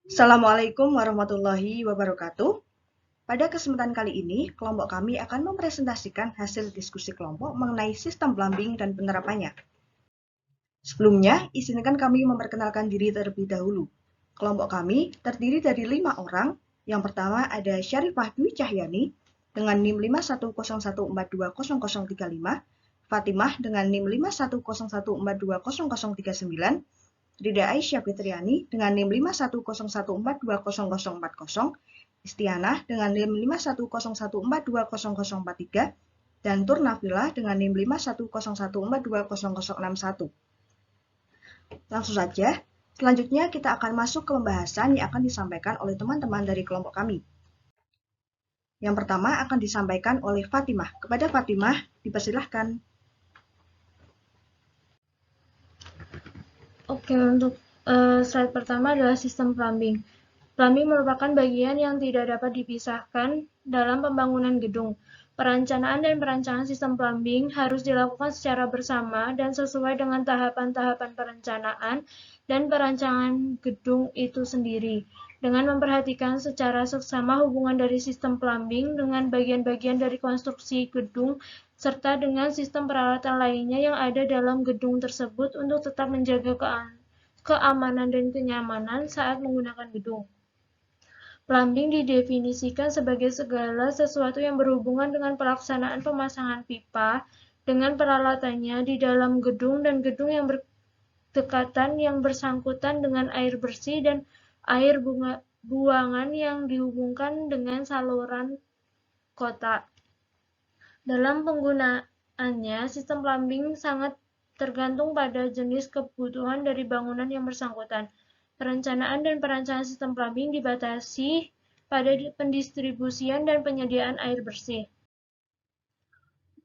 Assalamualaikum warahmatullahi wabarakatuh. Pada kesempatan kali ini, kelompok kami akan mempresentasikan hasil diskusi kelompok mengenai sistem plumbing dan penerapannya. Sebelumnya, izinkan kami memperkenalkan diri terlebih dahulu. Kelompok kami terdiri dari 5 orang. Yang pertama ada Syarifah Dwi Cahyani dengan NIM 51014200035, Fatimah dengan NIM 51014200039, Rida Aisyah Fitriani dengan NIM 51014200040, Istianah dengan NIM 51014200043, dan Turnafila dengan NIM 51014200061. Langsung saja, selanjutnya kita akan masuk ke pembahasan yang akan disampaikan oleh teman-teman dari kelompok kami. Yang pertama akan disampaikan oleh Fatimah. Kepada Fatimah, dipersilahkan. Oke, untuk slide pertama adalah sistem plumbing. Plumbing merupakan bagian yang tidak dapat dipisahkan dalam pembangunan gedung. Perencanaan dan perancangan sistem plumbing harus dilakukan secara bersama dan sesuai dengan tahapan-tahapan perencanaan dan perancangan gedung itu sendiri, dengan memperhatikan secara seksama hubungan dari sistem plumbing dengan bagian-bagian dari konstruksi gedung serta dengan sistem peralatan lainnya yang ada dalam gedung tersebut untuk tetap menjaga keamanan dan kenyamanan saat menggunakan gedung. Plumbing didefinisikan sebagai segala sesuatu yang berhubungan dengan pelaksanaan pemasangan pipa dengan peralatannya di dalam gedung dan gedung yang berdekatan yang bersangkutan dengan air bersih dan air buangan yang dihubungkan dengan saluran kota. Dalam penggunaannya, sistem plumbing sangat tergantung pada jenis kebutuhan dari bangunan yang bersangkutan. Perencanaan dan perancangan sistem plumbing dibatasi pada pendistribusian dan penyediaan air bersih.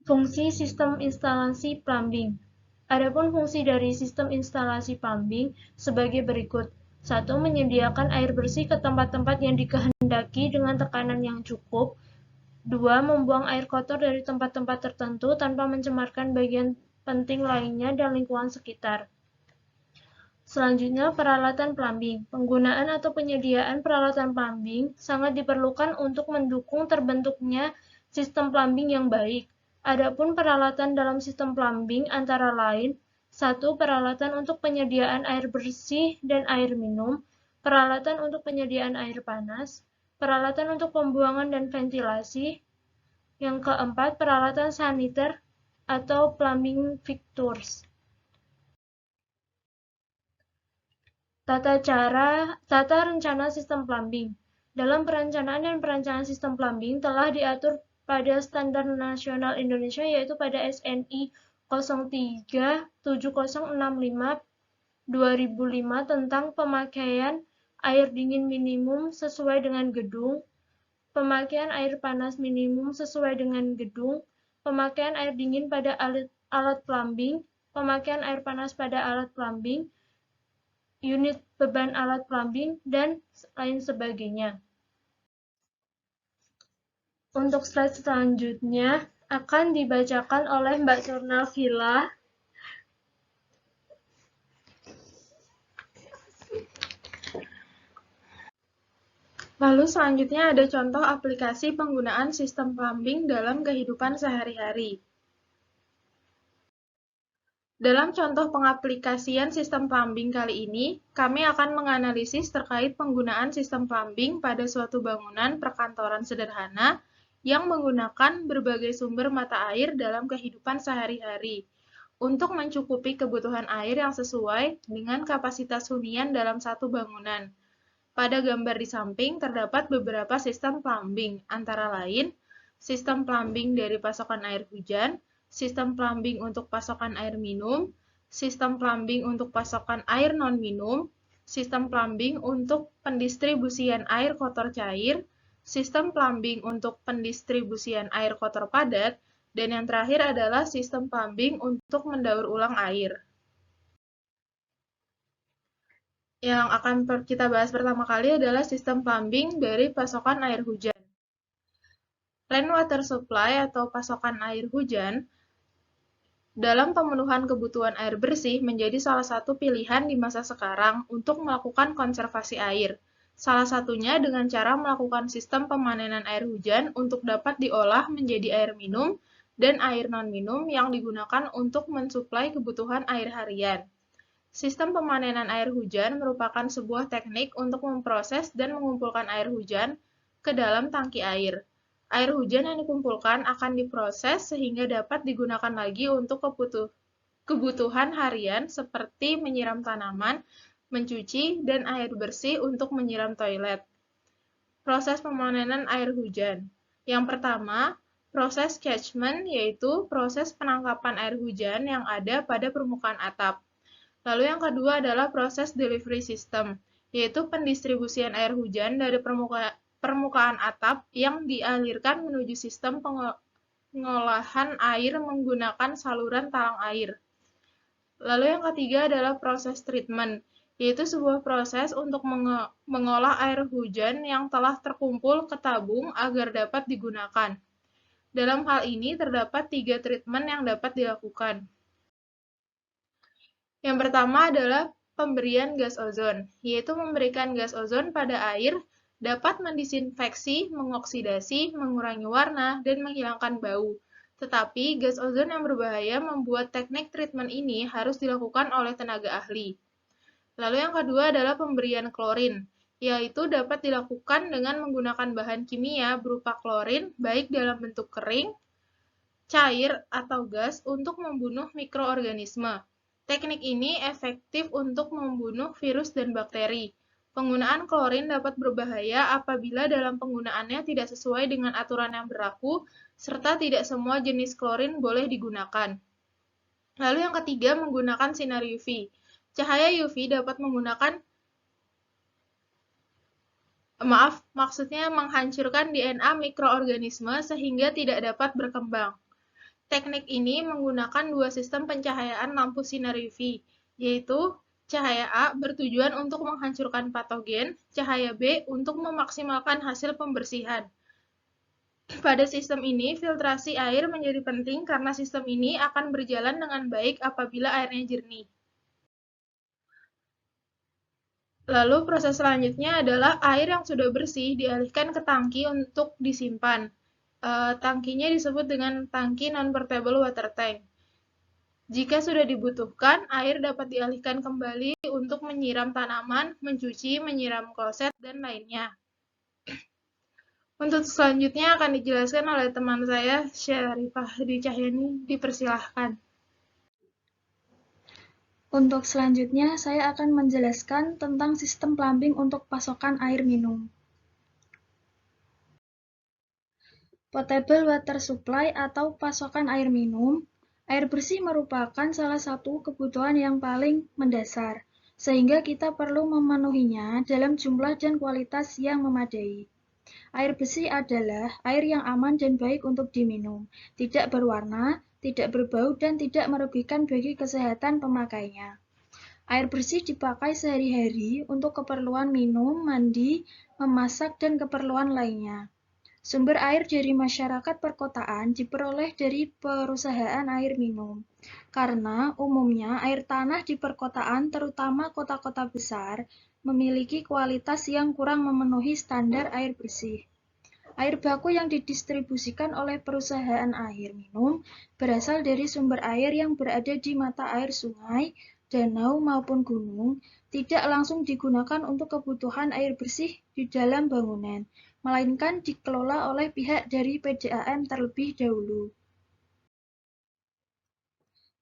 Fungsi sistem instalasi plumbing. Adapun fungsi dari sistem instalasi plumbing sebagai berikut. 1. Menyediakan air bersih ke tempat-tempat yang dikehendaki dengan tekanan yang cukup. 2. Membuang air kotor dari tempat-tempat tertentu tanpa mencemarkan bagian penting lainnya dan lingkungan sekitar. Selanjutnya, peralatan plumbing. Penggunaan atau penyediaan peralatan plumbing sangat diperlukan untuk mendukung terbentuknya sistem plumbing yang baik. Adapun peralatan dalam sistem plumbing antara lain: 1. Peralatan untuk penyediaan air bersih dan air minum, peralatan untuk penyediaan air panas, peralatan untuk pembuangan dan ventilasi. Yang keempat, peralatan saniter atau plumbing fixtures. Tata rencana sistem plumbing. Dalam perencanaan dan perancangan sistem plumbing telah diatur pada Standar Nasional Indonesia, yaitu pada SNI 03-7065/2005 tentang pemakaian air dingin minimum sesuai dengan gedung, pemakaian air panas minimum sesuai dengan gedung, pemakaian air dingin pada alat plumbing, pemakaian air panas pada alat plumbing, unit beban alat plumbing, dan lain sebagainya. Untuk slide selanjutnya akan dibacakan oleh Mbak Turnafila. Lalu selanjutnya ada contoh aplikasi penggunaan sistem plumbing dalam kehidupan sehari-hari. Dalam contoh pengaplikasian sistem plumbing kali ini, kami akan menganalisis terkait penggunaan sistem plumbing pada suatu bangunan perkantoran sederhana yang menggunakan berbagai sumber mata air dalam kehidupan sehari-hari untuk mencukupi kebutuhan air yang sesuai dengan kapasitas hunian dalam satu bangunan. Pada gambar di samping terdapat beberapa sistem plumbing, antara lain sistem plumbing dari pasokan air hujan, sistem plumbing untuk pasokan air minum, sistem plumbing untuk pasokan air non-minum, sistem plumbing untuk pendistribusian air kotor cair, sistem plumbing untuk pendistribusian air kotor padat, dan yang terakhir adalah sistem plumbing untuk mendaur ulang air. Yang akan kita bahas pertama kali adalah sistem plumbing dari pasokan air hujan. Rainwater supply atau pasokan air hujan dalam pemenuhan kebutuhan air bersih menjadi salah satu pilihan di masa sekarang untuk melakukan konservasi air. Salah satunya dengan cara melakukan sistem pemanenan air hujan untuk dapat diolah menjadi air minum dan air non-minum yang digunakan untuk mensuplai kebutuhan air harian. Sistem pemanenan air hujan merupakan sebuah teknik untuk memproses dan mengumpulkan air hujan ke dalam tangki air. Air hujan yang dikumpulkan akan diproses sehingga dapat digunakan lagi untuk kebutuhan harian seperti menyiram tanaman, mencuci, dan air bersih untuk menyiram toilet. Proses pemanenan air hujan. Yang pertama, proses catchment, yaitu proses penangkapan air hujan yang ada pada permukaan atap. Lalu yang kedua adalah proses delivery system, yaitu pendistribusian air hujan dari permukaan atap yang dialirkan menuju sistem pengolahan air menggunakan saluran talang air. Lalu yang ketiga adalah proses treatment, yaitu sebuah proses untuk mengolah air hujan yang telah terkumpul ke tabung agar dapat digunakan. Dalam hal ini terdapat 3 treatment yang dapat dilakukan. Yang pertama adalah pemberian gas ozon, yaitu memberikan gas ozon pada air dapat mendisinfeksi, mengoksidasi, mengurangi warna, dan menghilangkan bau. Tetapi gas ozon yang berbahaya membuat teknik treatment ini harus dilakukan oleh tenaga ahli. Lalu yang kedua adalah pemberian klorin, yaitu dapat dilakukan dengan menggunakan bahan kimia berupa klorin baik dalam bentuk kering, cair, atau gas untuk membunuh mikroorganisme. Teknik ini efektif untuk membunuh virus dan bakteri. Penggunaan klorin dapat berbahaya apabila dalam penggunaannya tidak sesuai dengan aturan yang berlaku, serta tidak semua jenis klorin boleh digunakan. Lalu yang ketiga, menggunakan sinar UV. Cahaya UV dapat menghancurkan DNA mikroorganisme sehingga tidak dapat berkembang. Teknik ini menggunakan 2 sistem pencahayaan lampu sinar UV, yaitu cahaya A bertujuan untuk menghancurkan patogen, cahaya B untuk memaksimalkan hasil pembersihan. Pada sistem ini, filtrasi air menjadi penting karena sistem ini akan berjalan dengan baik apabila airnya jernih. Lalu proses selanjutnya adalah air yang sudah bersih dialihkan ke tangki untuk disimpan. Tangkinya disebut dengan tangki non-portable water tank. Jika sudah dibutuhkan, air dapat dialihkan kembali untuk menyiram tanaman, mencuci, menyiram kloset, dan lainnya. Untuk selanjutnya akan dijelaskan oleh teman saya, Syarifah Hadi Cahyani. Dipersilahkan. Untuk selanjutnya, saya akan menjelaskan tentang sistem plumbing untuk pasokan air minum. Potable water supply atau pasokan air minum. Air bersih merupakan salah satu kebutuhan yang paling mendasar, sehingga kita perlu memenuhinya dalam jumlah dan kualitas yang memadai. Air bersih adalah air yang aman dan baik untuk diminum, tidak berwarna, tidak berbau, dan tidak merugikan bagi kesehatan pemakainya. Air bersih dipakai sehari-hari untuk keperluan minum, mandi, memasak, dan keperluan lainnya. Sumber air dari masyarakat perkotaan diperoleh dari perusahaan air minum, karena umumnya air tanah di perkotaan, terutama kota-kota besar, memiliki kualitas yang kurang memenuhi standar air bersih. Air baku yang didistribusikan oleh perusahaan air minum berasal dari sumber air yang berada di mata air sungai, danau, maupun gunung, tidak langsung digunakan untuk kebutuhan air bersih di dalam bangunan, melainkan dikelola oleh pihak dari PDAM terlebih dahulu.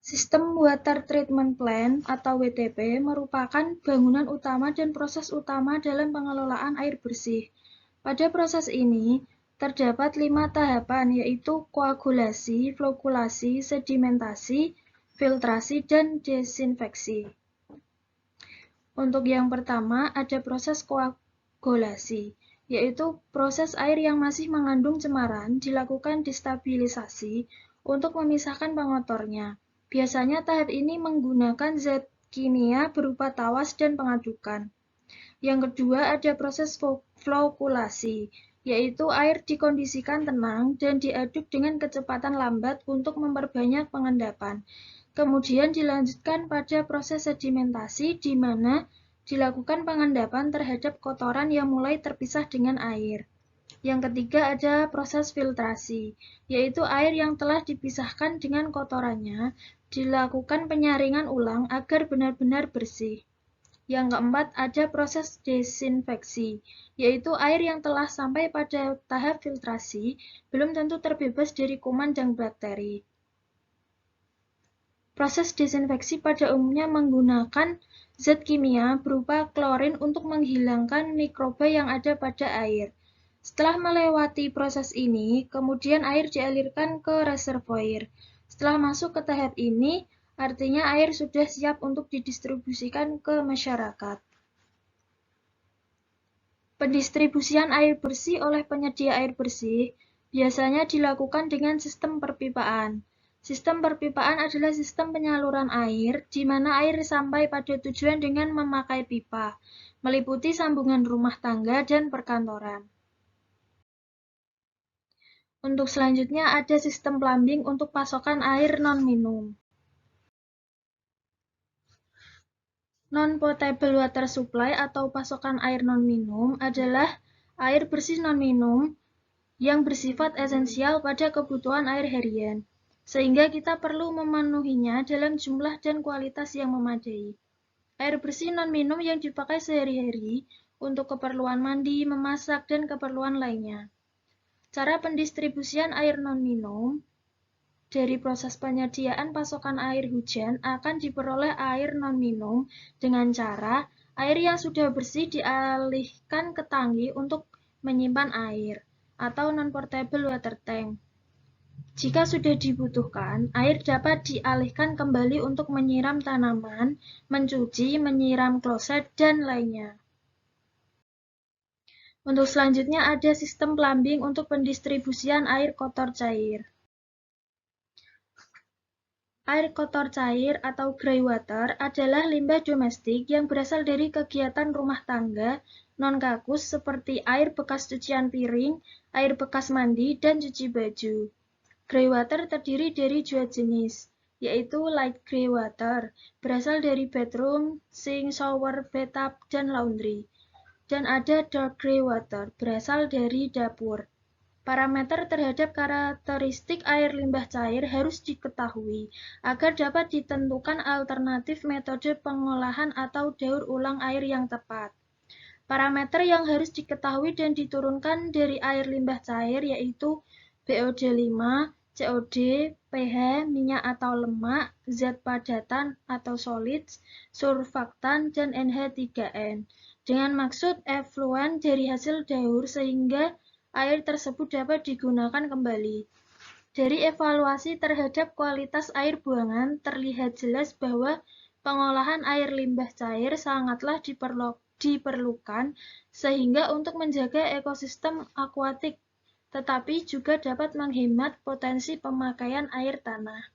Sistem Water Treatment Plant atau WTP merupakan bangunan utama dan proses utama dalam pengelolaan air bersih. Pada proses ini, terdapat 5 tahapan, yaitu koagulasi, flokulasi, sedimentasi, filtrasi, dan desinfeksi. Untuk yang pertama, ada proses koagulasi, yaitu proses air yang masih mengandung cemaran dilakukan destabilisasi untuk memisahkan pengotornya. Biasanya tahap ini menggunakan zat kimia berupa tawas dan pengadukan. Yang kedua ada proses flokulasi, yaitu air dikondisikan tenang dan diaduk dengan kecepatan lambat untuk memperbanyak pengendapan. Kemudian dilanjutkan pada proses sedimentasi, di mana dilakukan pengendapan terhadap kotoran yang mulai terpisah dengan air. Yang ketiga ada proses filtrasi, yaitu air yang telah dipisahkan dengan kotorannya dilakukan penyaringan ulang agar benar-benar bersih. Yang keempat ada proses desinfeksi, yaitu air yang telah sampai pada tahap filtrasi belum tentu terbebas dari kuman dan bakteri. Proses desinfeksi pada umumnya menggunakan zat kimia berupa klorin untuk menghilangkan mikroba yang ada pada air. Setelah melewati proses ini, kemudian air dialirkan ke reservoir. Setelah masuk ke tahap ini, artinya air sudah siap untuk didistribusikan ke masyarakat. Pendistribusian air bersih oleh penyedia air bersih biasanya dilakukan dengan sistem perpipaan. Sistem perpipaan adalah sistem penyaluran air, di mana air sampai pada tujuan dengan memakai pipa, meliputi sambungan rumah tangga dan perkantoran. Untuk selanjutnya ada sistem plumbing untuk pasokan air non-minum. Non-potable water supply atau pasokan air non-minum adalah air bersih non-minum yang bersifat esensial pada kebutuhan air harian, sehingga kita perlu memenuhinya dalam jumlah dan kualitas yang memadai. Air bersih non-minum yang dipakai sehari-hari untuk keperluan mandi, memasak, dan keperluan lainnya. Cara pendistribusian air non-minum dari proses penyediaan pasokan air hujan akan diperoleh air non-minum dengan cara air yang sudah bersih dialihkan ke tangki untuk menyimpan air atau non-portable water tank. Jika sudah dibutuhkan, air dapat dialihkan kembali untuk menyiram tanaman, mencuci, menyiram kloset, dan lainnya. Untuk selanjutnya ada sistem plumbing untuk pendistribusian air kotor cair. Air kotor cair atau grey water adalah limbah domestik yang berasal dari kegiatan rumah tangga non-kakus seperti air bekas cucian piring, air bekas mandi, dan cuci baju. Grey water terdiri dari dua jenis, yaitu light grey water, berasal dari bathroom, sink, shower, bathtub, dan laundry. Dan ada dark grey water, berasal dari dapur. Parameter terhadap karakteristik air limbah cair harus diketahui agar dapat ditentukan alternatif metode pengolahan atau daur ulang air yang tepat. Parameter yang harus diketahui dan diturunkan dari air limbah cair yaitu BOD5, COD, pH, minyak atau lemak, zat padatan atau solids, surfaktan, dan NH3N. Dengan maksud efluen dari hasil daur sehingga air tersebut dapat digunakan kembali. Dari evaluasi terhadap kualitas air buangan, terlihat jelas bahwa pengolahan air limbah cair sangatlah diperlukan sehingga untuk menjaga ekosistem akuatik, tetapi juga dapat menghemat potensi pemakaian air tanah.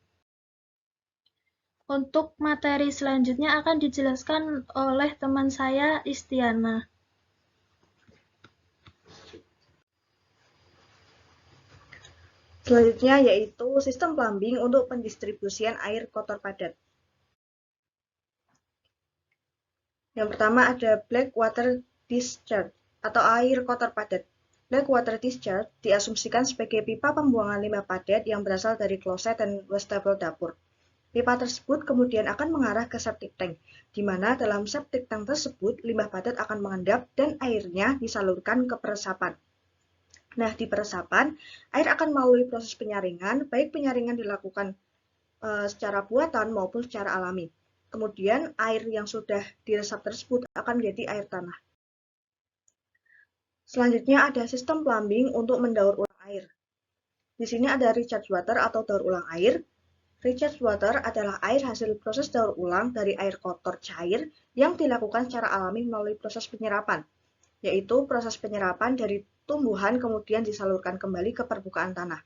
Untuk materi selanjutnya akan dijelaskan oleh teman saya, Istiana. Selanjutnya yaitu sistem plumbing untuk pendistribusian air kotor padat. Yang pertama ada black water discharge atau air kotor padat. Black water discharge diasumsikan sebagai pipa pembuangan limbah padat yang berasal dari kloset dan wastafel dapur. Pipa tersebut kemudian akan mengarah ke septic tank, di mana dalam septic tank tersebut limbah padat akan mengendap dan airnya disalurkan ke peresapan. Nah, di peresapan, air akan melalui proses penyaringan, baik penyaringan dilakukan secara buatan maupun secara alami. Kemudian, air yang sudah diresap tersebut akan menjadi air tanah. Selanjutnya ada sistem plumbing untuk mendaur ulang air. Di sini ada recharge water atau daur ulang air. Recharge water adalah air hasil proses daur ulang dari air kotor cair yang dilakukan secara alami melalui proses penyerapan, yaitu proses penyerapan dari tumbuhan kemudian disalurkan kembali ke permukaan tanah.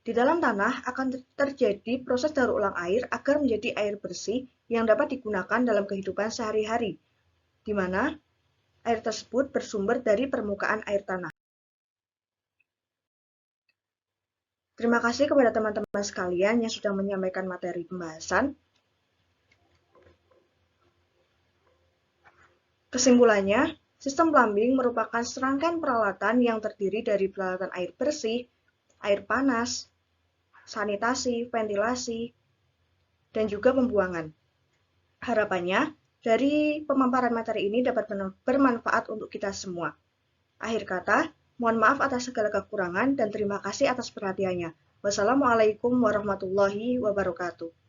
Di dalam tanah akan terjadi proses daur ulang air agar menjadi air bersih yang dapat digunakan dalam kehidupan sehari-hari, di mana air tersebut bersumber dari permukaan air tanah. Terima kasih kepada teman-teman sekalian yang sudah menyampaikan materi pembahasan. Kesimpulannya, sistem plumbing merupakan serangkaian peralatan yang terdiri dari peralatan air bersih, air panas, sanitasi, ventilasi, dan juga pembuangan. Harapannya, dari pemaparan materi ini dapat bermanfaat untuk kita semua. Akhir kata, mohon maaf atas segala kekurangan dan terima kasih atas perhatiannya. Wassalamualaikum warahmatullahi wabarakatuh.